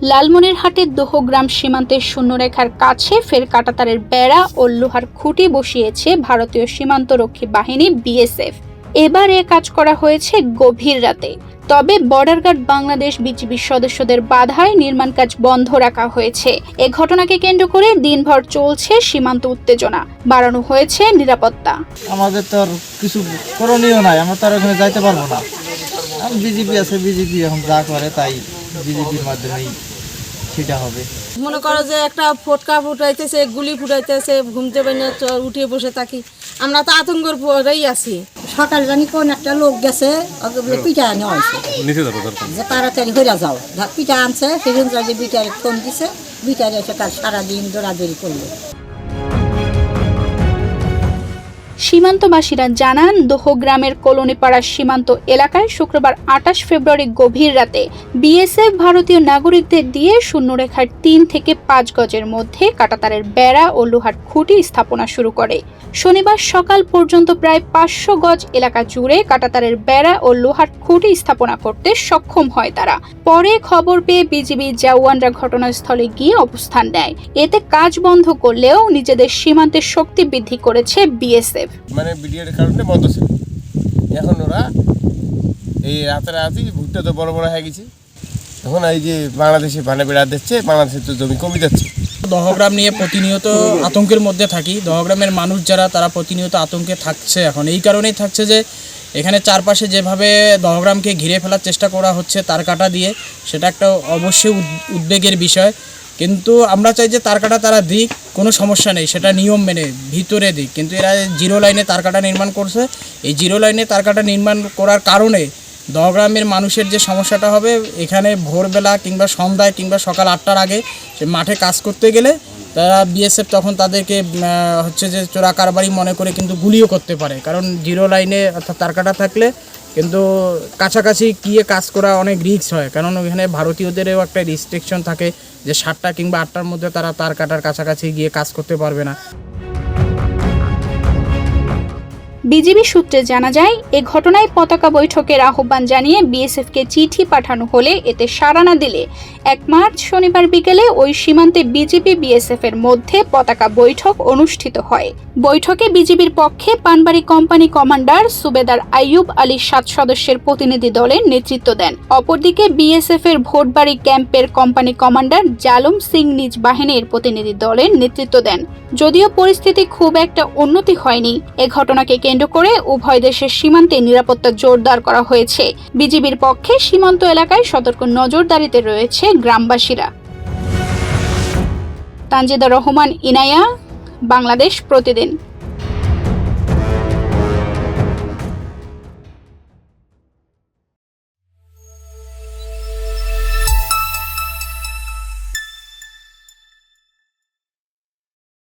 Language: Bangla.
লালমনিরহাটের দোহগ্রাম সীমান্তের শূন্যরেখার কাছে ফের কাঁটাতারের বেড়া ও লোহার খুঁটি বসিয়েছে ভারতীয় সীমান্তরক্ষী বাহিনী বিএসএফ। এবার এ কাজ করা হয়েছে গভীর রাতে। তবে বর্ডার গার্ড বাংলাদেশ বিজিবির সদস্যদের বাধায় নির্মাণ কাজ বন্ধ রাখা হয়েছে। এ ঘটনাকে কেন্দ্র করে দিনভর চলছে সীমান্ত উত্তেজনা, বাড়ানো হয়েছে নিরাপত্তা। আমাদের তো আর কিছু করণীয় নাই, আমরা তো আর ওখানে যাইতে পারবো না। বিজেপি আছে, বিজেপি এখন যা করে তাই বিজেপির মাধ্যমেই সেটা হবে। মনে করো যে একটা ফটকা ফুটাইতেছে, গুলি ফুটাইতেছে, ঘুমতে পারি উঠে বসে থাকি, আমরা তো আতঙ্কের পরেই আছি। সকাল জানি কোন একটা লোক গেছে পিঠা নেওয়া হয়েছে যে তাড়াতাড়ি হইয়া যাও, পিঠা আনছে সেদিন যে বিটারে ফোন দিছে, বিটারে এসে তার সারাদিন দৌড়াদৌড়ি করলো। সীমান্তবাসীরা জানান, দোহগ্রামের কলোনিপাড়া সীমান্ত এলাকায় শুক্রবার ২৮ ফেব্রুয়ারি গভীর রাতে বিএসএফ ভারতীয় নাগরিকদের দিয়ে শূন্যরেখার ৩ থেকে ৫ গজের মধ্যে কাঁটাতারের বেড়া ও লোহার খুঁটি স্থাপনা শুরু করে। শনিবার সকাল পর্যন্ত প্রায় ৫০০ গজ এলাকা জুড়ে কাঁটাতারের বেড়া ও লোহার খুঁটি স্থাপনা করতে সক্ষম হয় তারা। পরে খবর পেয়ে বিজিবি জওয়ানরা ঘটনাস্থলে গিয়ে অবস্থান নেয়। এতে কাজ বন্ধ করলেও নিজেদের সীমান্তের শক্তি বৃদ্ধি করেছে বিএসএফ। মানে বিডিআর কারণে বন্ধ ছিল, এখন ওরা এই রাতারাতি ভুট্টা তো বড় বড় হয়ে গেছে, এখন এই যে বাংলাদেশে ভানে বেড়া দিচ্ছে, বাংলাদেশের তো জমি কমে যাচ্ছে। দহগ্রাম নিয়ে প্রতিনিয়ত আতঙ্কের মধ্যে থাকি। দহগ্রামের মানুষ যারা, তারা প্রতিনিয়ত আতঙ্কে থাকছে। এখন এই কারণেই থাকছে যে এখানে চারপাশে যেভাবে দহগ্রামকে ঘিরে ফেলার চেষ্টা করা হচ্ছে তার কাটা দিয়ে, সেটা একটা অবশ্যই উদ্বেগের বিষয়। কিন্তু আমরা চাই যে তার কাটা তারা দিক, কোনো সমস্যা নেই, সেটা নিয়ম মেনে ভিতরে দিক। কিন্তু এরা জিরো লাইনে তার কাটা নির্মাণ করছে। এই জিরো লাইনে তার কাটা নির্মাণ করার কারণে দহগ্রামের মানুষের যে সমস্যাটা হবে, এখানে ভোরবেলা কিংবা সন্ধ্যায় কিংবা সকাল ৮টার আগে সে মাঠে কাজ করতে গেলে তারা বিএসএফ তখন তাদেরকে হচ্ছে যে চোরা কারবারি মনে করে কিন্তু গুলিও করতে পারে। কারণ জিরো লাইনে অর্থাৎ তার কাটা থাকলে কিন্তু কাছাকাছি গিয়ে কাজ করা অনেক রিস্ক হয়, কারণ ওইখানে ভারতীয়দেরও একটা রিস্ট্রিকশন থাকে যে ৭টা কিংবা ৮টার মধ্যে তারা তার কাটার কাছাকাছি গিয়ে কাজ করতে পারবে না। বিজিবি সূত্রে জানা যায়, এ ঘটনায় পতাকা বৈঠকের আহ্বান জানিয়ে বিএসএফকে চিঠি পাঠানো হলে এতে সাড়া না দিলে ১ মার্চ শনিবার বিকেলে ওই সীমান্তে বিজিবি বিএসএফ এর মধ্যে পতাকা বৈঠক অনুষ্ঠিত হয়। বৈঠকে বিজিবির পক্ষে পানবাড়ী কোম্পানি কমান্ডার সুবেদার আইয়ুব আলী ৭ সদস্যের প্রতিনিধি দলের নেতৃত্ব দেন। অপরদিকে বিএসএফ এর ভোটবাড়ি ক্যাম্পের কোম্পানি কমান্ডার জালম সিং নিজ বাহিনীর প্রতিনিধি দলের নেতৃত্ব দেন। যদিও পরিস্থিতি খুব একটা উন্নতি হয়নি, এ ঘটনাকে কেন্দ্র করে উভয় দেশের সীমান্তে নিরাপত্তা জোরদার করা হয়েছে। বিজিবির পক্ষে সীমান্ত এলাকায় সতর্ক নজরদারিতে রয়েছে গ্রামবাসীরা। তানজিদা রহমান, ইনায়া, বাংলাদেশ প্রতিদিন।